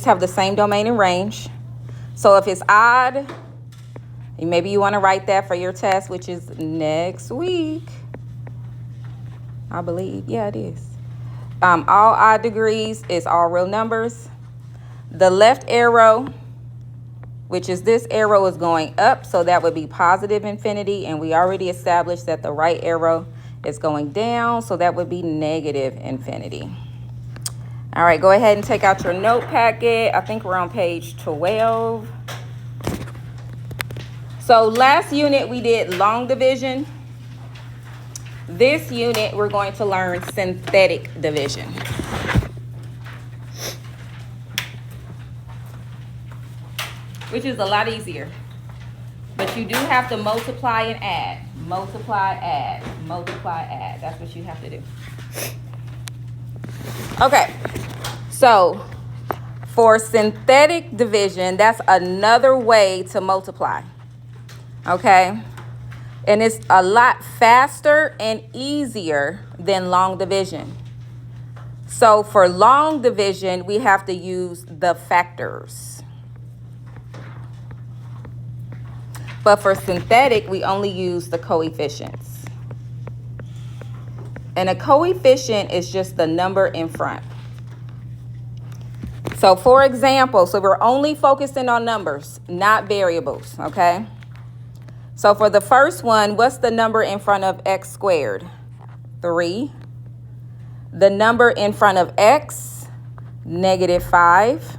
have the same domain and range. So if it's odd, maybe you want to write that for your test, which is next week. I believe, yeah, it is. All odd degrees is all real numbers. The left arrow, which is this arrow, is going up, so that would be positive infinity, and we already established that the right arrow is going down, so that would be negative infinity. All right, go ahead and take out your note packet. I think we're on page 12. So last unit we did long division. This unit we're going to learn synthetic division. Which is a lot easier. But you do have to multiply and add. Multiply, add. Multiply, add. That's what you have to do. Okay. So for synthetic division, that's another way to multiply. Okay? And it's a lot faster and easier than long division. So for long division, we have to use the factors. But for synthetic, we only use the coefficients. And a coefficient is just the number in front. So for example, so we're only focusing on numbers, not variables, okay? So for the first one, what's the number in front of x squared? 3. The number in front of x, -5.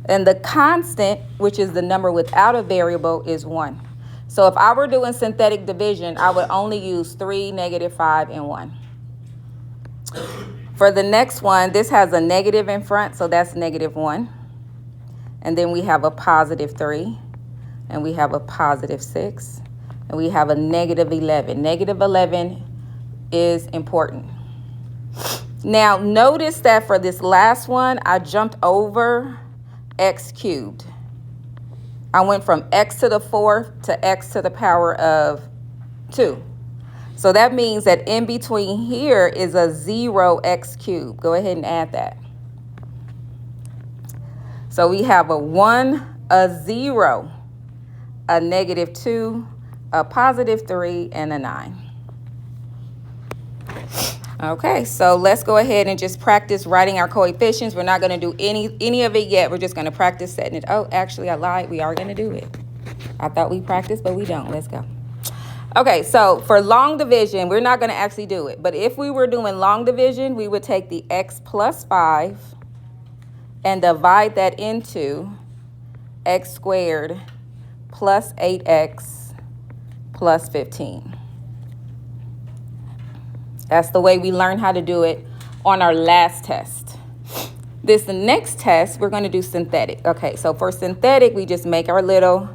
And the constant, which is the number without a variable, is 1. So if I were doing synthetic division, I would only use 3, -5, and 1. For the next one, this has a negative in front, so that's -1. And then we have a +3, and we have a +6, and we have a -11. -11 is important. Now, notice that for this last one, I jumped over x cubed. I went from x to the 4th to x to the power of 2. So that means that in between here is a 0x cubed. Go ahead and add that. So we have a 1, a 0, a -2, a +3, and a 9. Okay, so let's go ahead and just practice writing our coefficients. We're not going to do any of it yet. We're just going to practice setting it. Oh, actually, I lied. We are going to do it. I thought we practiced, but we don't. Let's go. Okay, so for long division, we're not going to actually do it. But if we were doing long division, we would take the x plus 5 and divide that into x squared plus 8x plus 15. That's the way we learned how to do it on our last test. The next test, we're going to do synthetic. Okay, so for synthetic, we just make our little,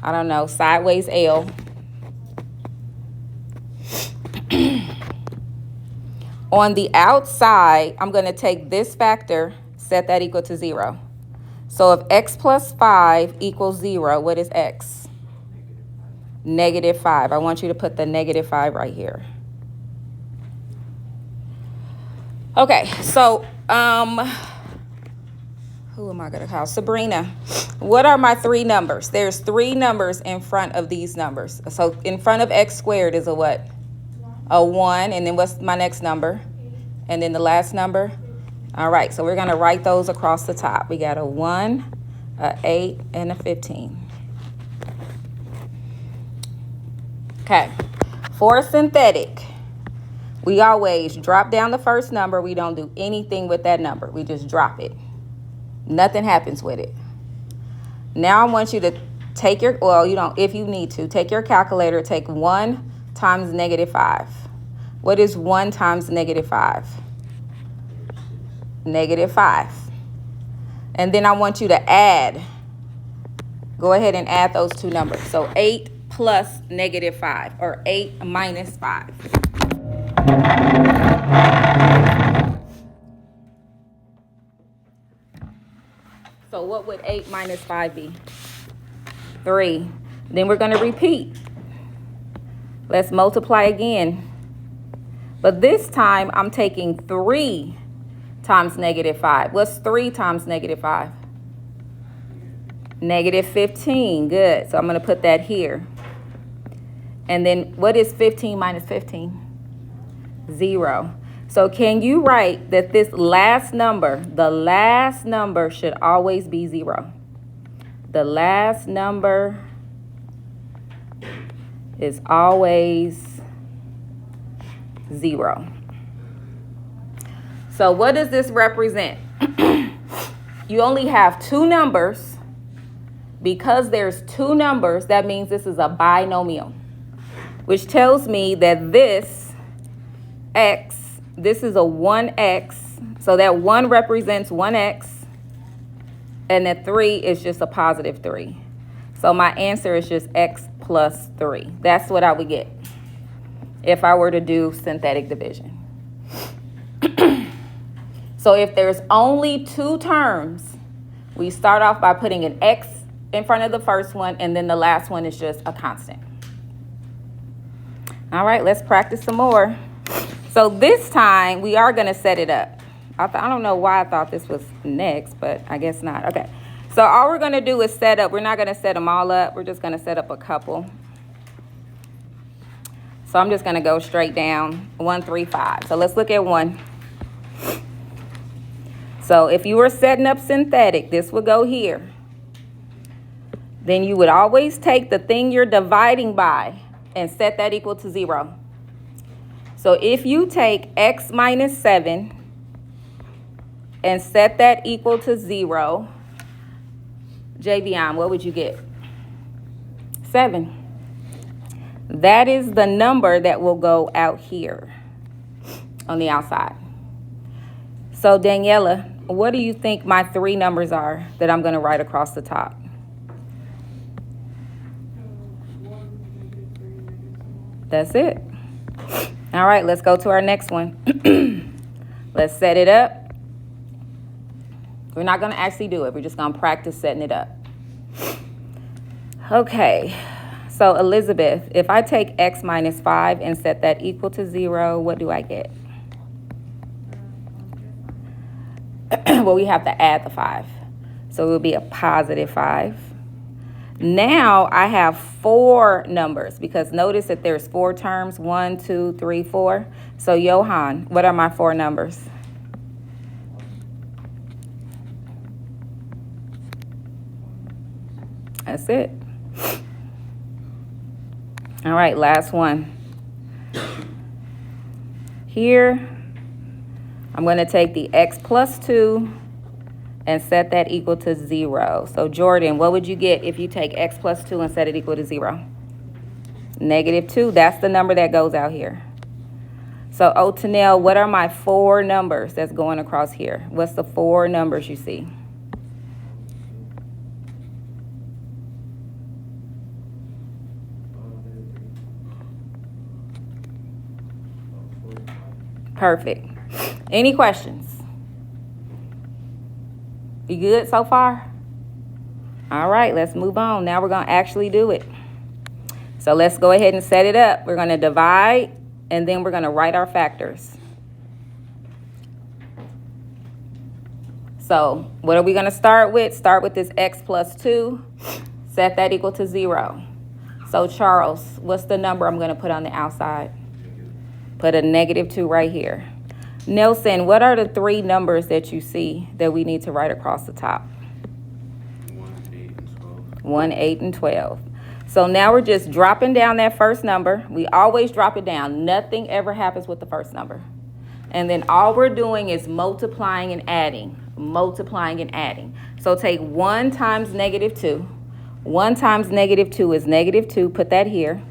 I don't know, sideways L. On the outside, I'm going to take this factor, set that equal to 0. So if x plus 5 equals 0, what is x? -5. I want you to put the -5 right here. Okay, so who am I going to call? Sabrina. What are my 3 numbers? There's 3 numbers in front of these numbers. So in front of x squared is a what? 1. A 1. And then what's my next number? 8. And then the last number? 8. All right, so we're going to write those across the top. We got a 1, a 8, and a 15. Okay, for synthetic, we always drop down the first number. We don't do anything with that number. We just drop it. Nothing happens with it. Now I want you to take your, well, you don't, if you need to, take your calculator, take 1 times -5. What is 1 times -5? -5. And then I want you to add. Go ahead and add those 2 numbers. So 8 plus -5, or 8 minus 5. So what would 8 minus 5 be? 3. Then we're going to repeat. Let's multiply again. But this time I'm taking 3 times negative 5? What's 3 times negative 5? Negative 15. Good. So I'm going to put that here. And then what is 15 minus 15? 0. So can you write that this last number, the last number should always be 0? The last number is always 0. So what does this represent? You only have 2 numbers. Because there's 2 numbers, that means this is a binomial, which tells me that this x, this is a 1x. So that 1 represents 1x, and that 3 is just a positive 3. So my answer is just x plus 3. That's what I would get if I were to do synthetic division. So if there's only 2 terms, we start off by putting an x in front of the first one, and then the last one is just a constant. All right, let's practice some more. So this time we are going to set it up. I don't know why I thought this was next, but I guess not. Okay, so all we're going to do is set up. We're not going to set them all up. We're just going to set up a couple. So I'm just going to go straight down. 1, 3, 5. So let's look at 1. So if you were setting up synthetic, this would go here. Then you would always take the thing you're dividing by and set that equal to 0. So if you take x minus 7 and set that equal to 0, Javion, what would you get? 7. That is the number that will go out here on the outside. So Daniela, what do you think my 3 numbers are that I'm going to write across the top? That's it. All right, let's go to our next one. Let's set it up. We're not going to actually do it. We're just going to practice setting it up. Okay, so Elizabeth, if I take x minus 5 and set that equal to 0, what do I get? Well, we have to add the 5. So it will be a positive 5. Now I have 4 numbers because notice that there's 4 terms, 1, 2, 3, 4. So Johan, what are my 4 numbers? That's it. All right, last one. Here, I'm going to take the x plus 2 and set that equal to 0. So Jordan, what would you get if you take x plus 2 and set it equal to 0? Negative 2. That's the number that goes out here. So Otanel, what are my 4 numbers that's going across here? What's the 4 numbers you see? Perfect. Any questions? You good so far? All right, let's move on. Now we're going to actually do it. So let's go ahead and set it up. We're going to divide, and then we're going to write our factors. So what are we going to start with? Start with this x plus 2. Set that equal to 0. So Charles, what's the number I'm going to put on the outside? Put a negative 2 right here. Nelson, what are the 3 numbers that you see that we need to write across the top? 1, 8, and 12. 1, 8, and 12. So now we're just dropping down that first number. We always drop it down. Nothing ever happens with the first number. And then all we're doing is multiplying and adding. Multiplying and adding. So take 1 times negative 2. 1 times negative 2 is negative 2. Put that here.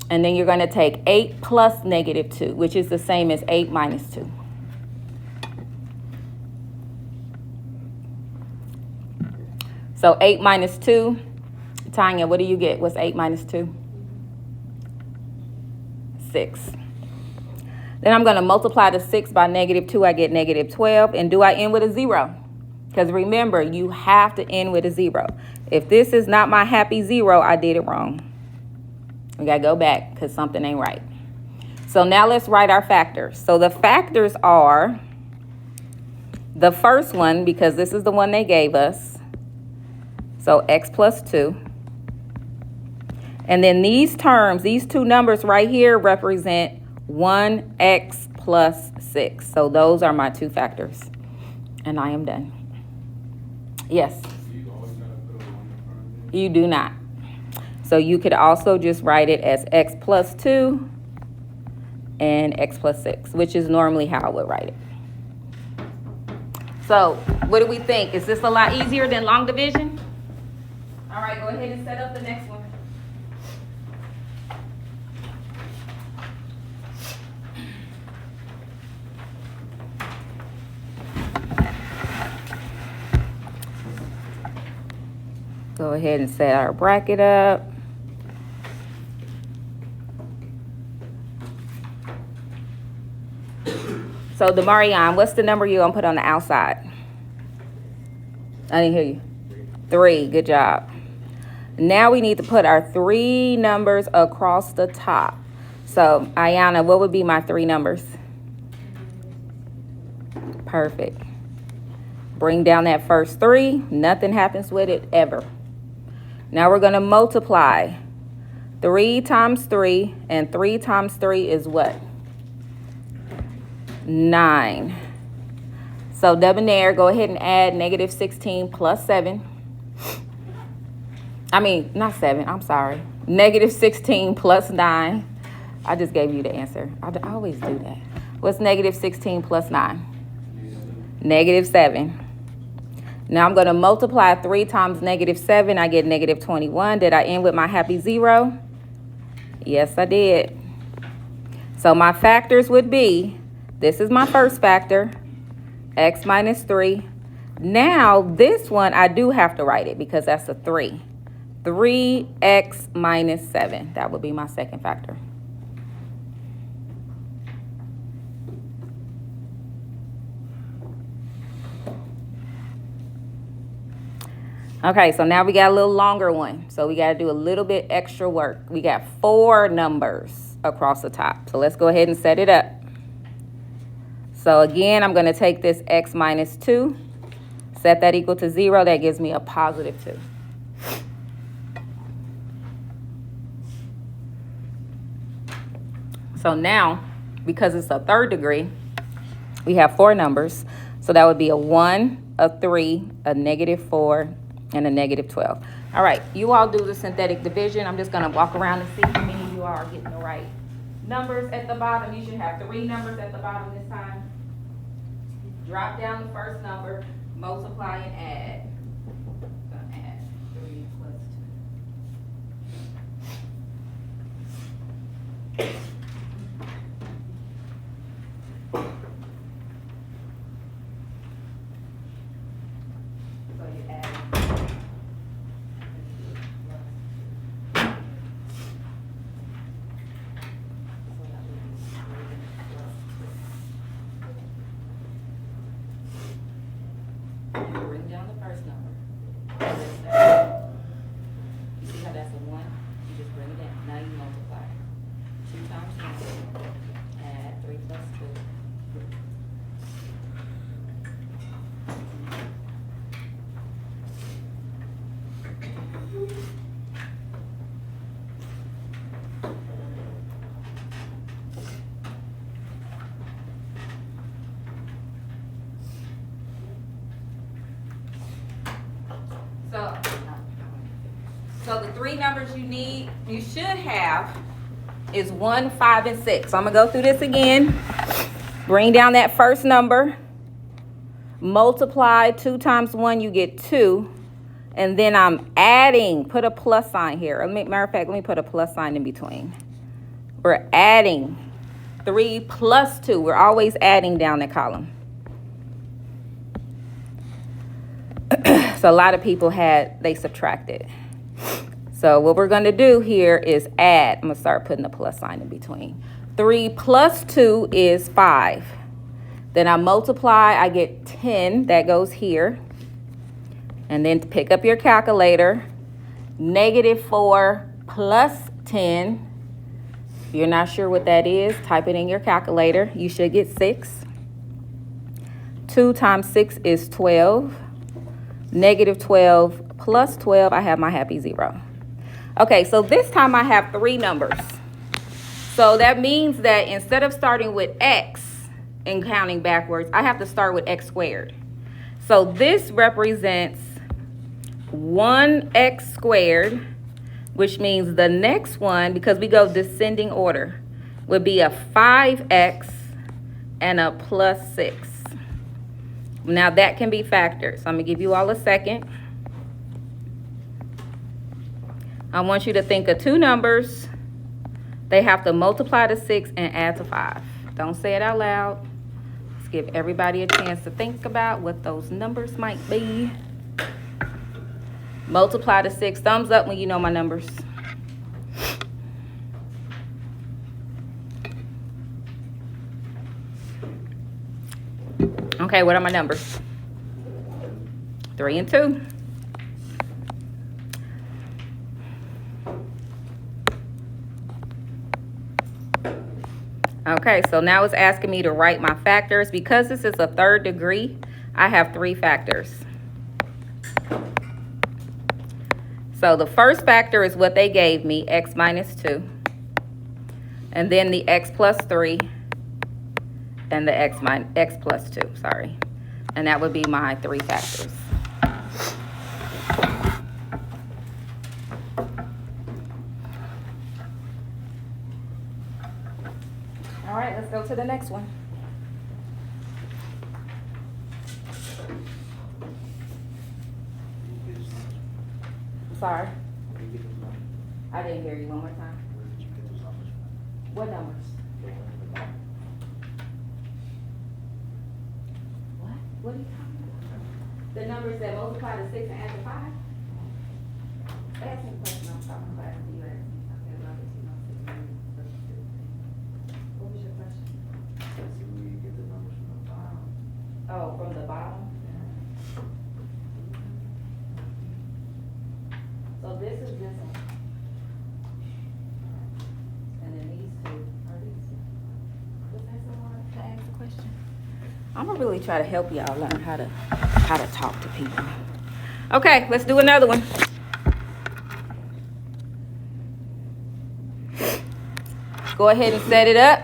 And then you're going to take 8 plus negative 2, which is the same as 8 minus 2. So 8 minus 2. Tanya, what do you get? What's 8 minus 2? 6. Then I'm going to multiply the 6 by negative 2. I get negative 12. And do I end with a 0? Because remember, you have to end with a 0. If this is not my happy 0, I did it wrong. We got to go back because something ain't right. So now let's write our factors. So the factors are the first one, because this is the one they gave us. So x plus 2. And then these terms, these two numbers right here represent 1x plus 6. So those are my two factors. And I am done. Yes? You always gotta put a 1 in front of it. You do not. So you could also just write it as x plus 2 and x plus 6, which is normally how I would write it. So what do we think? Is this a lot easier than long division? All right, go ahead and set up the next one. Go ahead and set our bracket up. So, Demarion, what's the number you're going to put on the outside? I didn't hear you. 3. Good job. Now we need to put our 3 numbers across the top. So, Ayana, what would be my 3 numbers? Perfect. Bring down that first 3. Nothing happens with it ever. Now we're going to multiply. 3 times 3, and 3 times 3 is what? 9. So debonair, go ahead and add negative 16 plus 7. I mean, not 7, I'm sorry. Negative 16 plus 9. I just gave you the answer. I always do that. What's negative 16 plus 9? Negative 7. Now I'm going to multiply 3 times negative 7. I get negative 21. Did I end with my happy 0? Yes, I did. So my factors would be, this is my first factor, x minus 3. Now this one, I do have to write it because that's a 3. 3x minus 7. That would be my second factor. Okay, so now we got a little longer one. So we got to do a little bit extra work. We got 4 numbers across the top. So let's go ahead and set it up. So again, I'm going to take this x minus 2, set that equal to 0. That gives me a positive 2. So now, because it's a third degree, we have 4 numbers. So that would be a 1, a 3, a negative 4, and a negative 12. All right, you all do the synthetic division. I'm just going to walk around and see how many of you are getting the right numbers at the bottom. You should have 3 numbers at the bottom this time. Drop down the first number, multiply and add. Gonna add 3 plus 2. So you add. Bring down the first number. You see how that's a 1? You just bring it down. Now you multiply. 2 times 1. Add 3 plus 2. So the 3 numbers you need, you should have, is 1, 5, and 6. So I'm going to go through this again. Bring down that first number. Multiply 2 times 1, you get 2. And then I'm adding, put a plus sign here. Matter of fact, let me put a plus sign in between. We're adding 3 plus 2. We're always adding down the column. So a lot of people they subtracted. So what we're going to do here is add. I'm going to start putting a plus sign in between. 3 plus 2 is 5. Then I multiply, I get 10. That goes here. And then pick up your calculator. Negative 4 plus 10. If you're not sure what that is, type it in your calculator. You should get 6. 2 times 6 is 12. Negative 12 plus 12, I have my happy 0. Okay, so this time I have 3 numbers. So that means that instead of starting with x and counting backwards, I have to start with x squared. So this represents 1x squared, which means the next one, because we go descending order, would be a 5x and a plus 6. Now that can be factored. So I'm going to give you all a second. I want you to think of 2 numbers. They have to multiply to 6 and add to 5. Don't say it out loud. Let's give everybody a chance to think about what those numbers might be. Multiply to 6. Thumbs up when you know my numbers. Okay, what are my numbers? 3 and 2. Okay, so now it's asking me to write my factors. Because this is a 3rd degree, I have 3 factors. So the first factor is what they gave me, x minus 2. And then the x plus 3 and the x plus 2, sorry. And that would be my 3 factors. All right, let's go to the next one. Sorry, I didn't hear you. One more time. What numbers? What? What are you talking about? The numbers that multiply to 6 and add to 5? Ask me the question I'm talking about. You asked me. Okay, love it. You know, 6 and 2. What was your question? We get the numbers from the bottom. Oh, from the bottom? So this is this one. And then these 2 are these 2. Was that so hard to ask the question? I'm gonna really try to help y'all learn how to talk to people. Okay, let's do another one. Go ahead and set it up.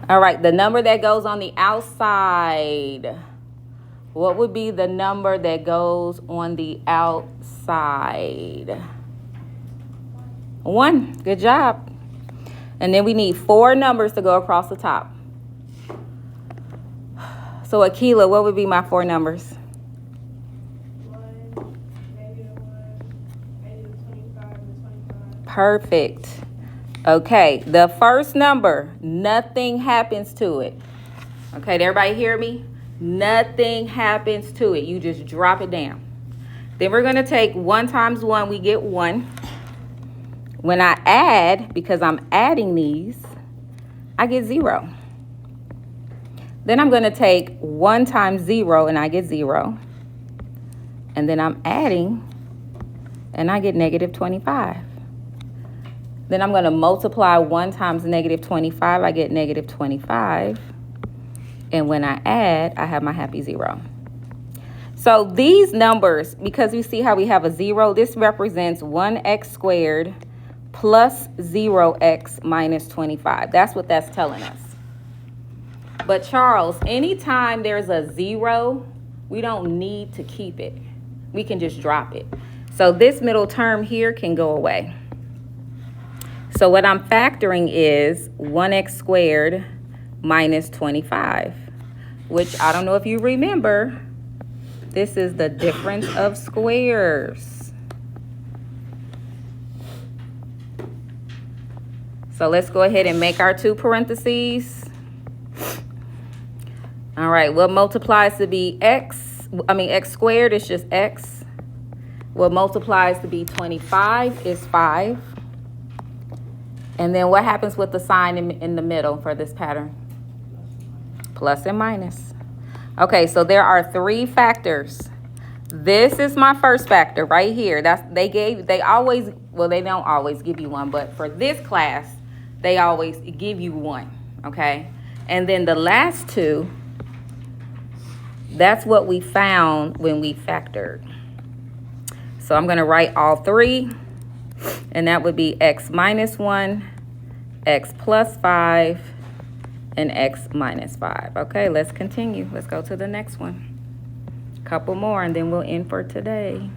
All right, the number that goes on the outside. What would be the number that goes on the outside? 1. Good job. And then we need 4 numbers to go across the top. So Akila, what would be my 4 numbers? 1, negative 25, and 25. Perfect. Okay, the first number, nothing happens to it. Okay, did everybody hear me? Nothing happens to it. You just drop it down. Then we're going to take 1 times 1, we get 1. When I add, because I'm adding these, I get 0. Then I'm going to take 1 times 0, and I get 0. And then I'm adding, and I get negative 25. Then I'm going to multiply 1 times negative 25. I get negative 25. And when I add, I have my happy 0. So these numbers, because you see how we have a 0, this represents 1x squared plus 0x minus 25. That's what that's telling us. But Charles, anytime there's a 0, we don't need to keep it. We can just drop it. So this middle term here can go away. So what I'm factoring is 1x squared minus 25, which I don't know if you remember, this is the difference of squares. So let's go ahead and make our 2 parentheses. All right, what multiplies to be x squared is just x. What multiplies to be 25 is 5. And then what happens with the sign in the middle for this pattern? Plus and minus. Okay, so there are 3 factors. This is my first factor right here. They always Well, they don't always give you one, but for this class, they always give you one, okay? And then the last two, that's what we found when we factored. So I'm going to write all three, and that would be x minus 1, x plus 5, and x minus 5. Okay, let's continue. Let's go to the next one. Couple more, and then we'll end for today.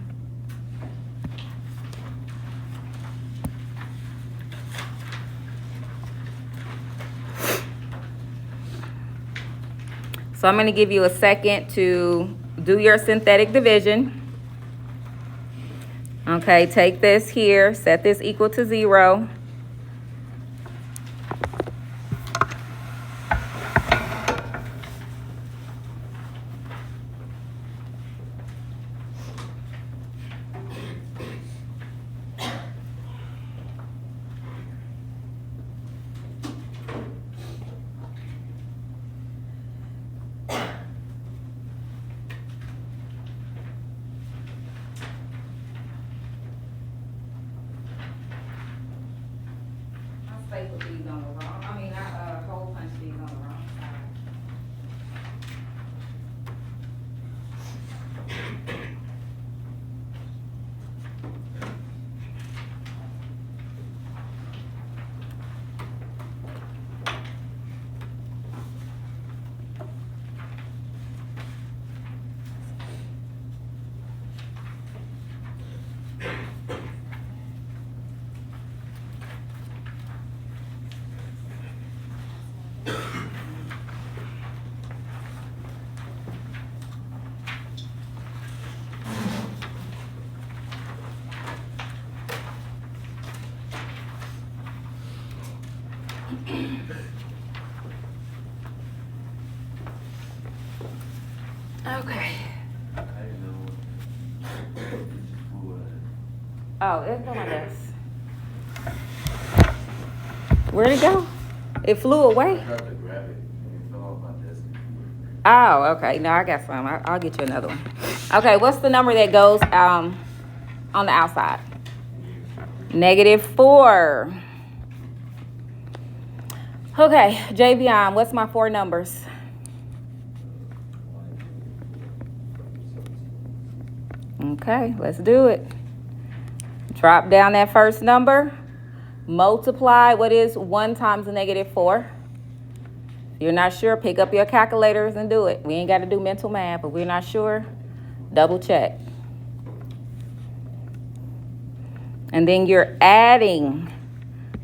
So I'm going to give you a second to do your synthetic division. Okay, take this here, set this equal to 0. Staple these on the wrong, hole punch these on the wrong side. Okay. I didn't know. Oh, it's on my desk. Where'd it go? It flew away? I tried to grab it and it fell off my desk. Oh, okay. No, I got some. I'll get you another one. Okay, what's the number that goes on the outside? -4. Okay, Javion, what's my 4 numbers? Okay, let's do it. Drop down that first number. Multiply. What is 1 times -4? If you're not sure, pick up your calculators and do it. We ain't got to do mental math, but we're not sure. Double check. And then you're adding.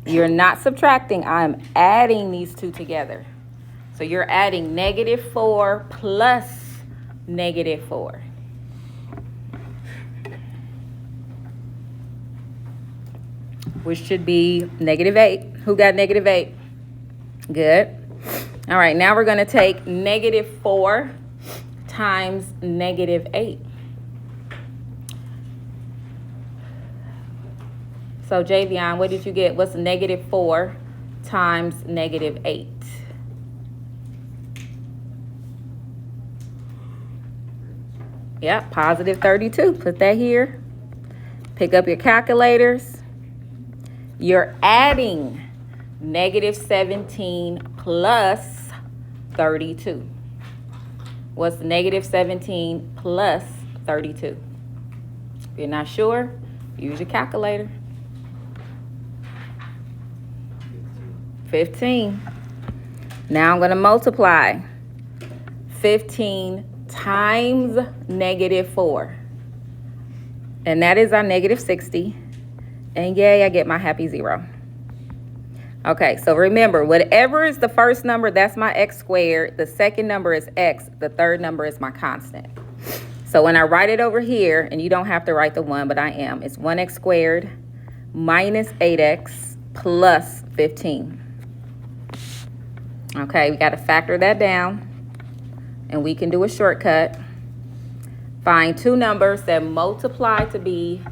You're not subtracting. I'm adding these two together. So you're adding -4 plus -4. Which should be -8. Who got -8? Good. All right, now we're going to take -4 times -8. So, Javion, what did you get? What's -4 times -8? Yep, positive 32. Put that here. Pick up your calculators. You're adding -17 plus 32. What's -17 plus 32? If you're not sure, use your calculator. 15. Now I'm going to multiply 15 times -4. And that is our -60. And yay, I get my happy 0. Okay, so remember, whatever is the first number, that's my x squared. The second number is x. The third number is my constant. So when I write it over here, and you don't have to write the 1, but I am, it's 1x squared minus 8x plus 15. Okay, we got to factor that down, and we can do a shortcut. Find two numbers that multiply to be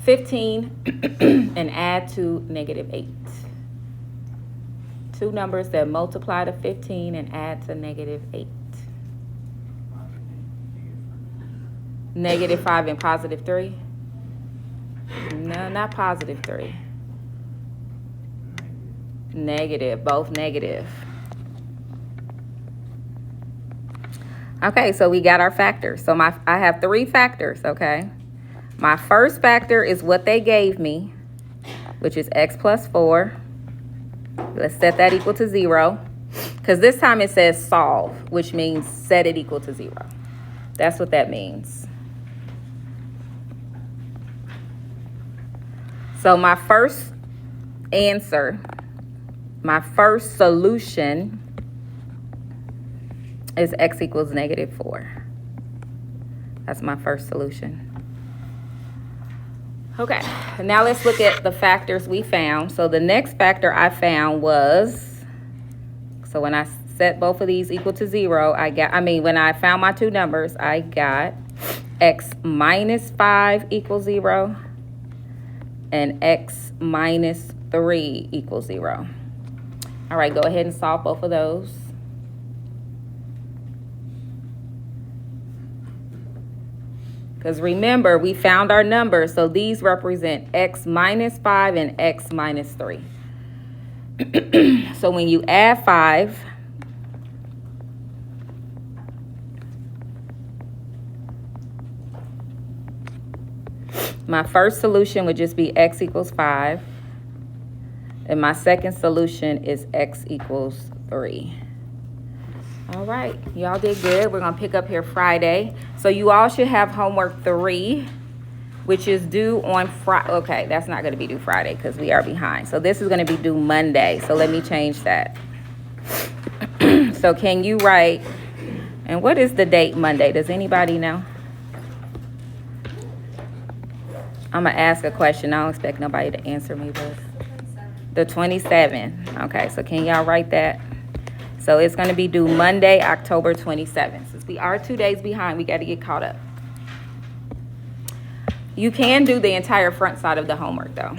15 and add to -8. Two numbers that multiply to 15 and add to -8. -5 and +3. No, not positive 3. Negative. Negative, both negative. Okay, so we got our factors. So I have 3 factors, okay? My first factor is what they gave me, which is x plus 4. Let's set that equal to 0. Because this time it says solve, which means set it equal to 0. That's what that means. So my first answer, my first solution is x equals negative 4. That's my first solution. Okay, now let's look at the factors we found. So the next factor I found was, so when I set both of these equal to 0, when I found my 2 numbers, I got x minus 5 equals 0 and x minus 3 equals 0. All right, go ahead and solve both of those. Because remember, we found our numbers, so these represent x minus 5 and x minus 3. So when you add 5, my first solution would just be x equals 5. And my second solution is x equals 3. All right, y'all did good. We're going to pick up here Friday. So you all should have homework 3, which is due on Friday. Okay, that's not going to be due Friday because we are behind. So this is going to be due Monday. So let me change that. So can you write, and what is the date Monday? Does anybody know? I'm going to ask a question. I don't expect nobody to answer me, but the 27th. Okay, so can y'all write that? So it's going to be due Monday, October 27th. Since we are 2 days behind, we got to get caught up. You can do the entire front side of the homework, though.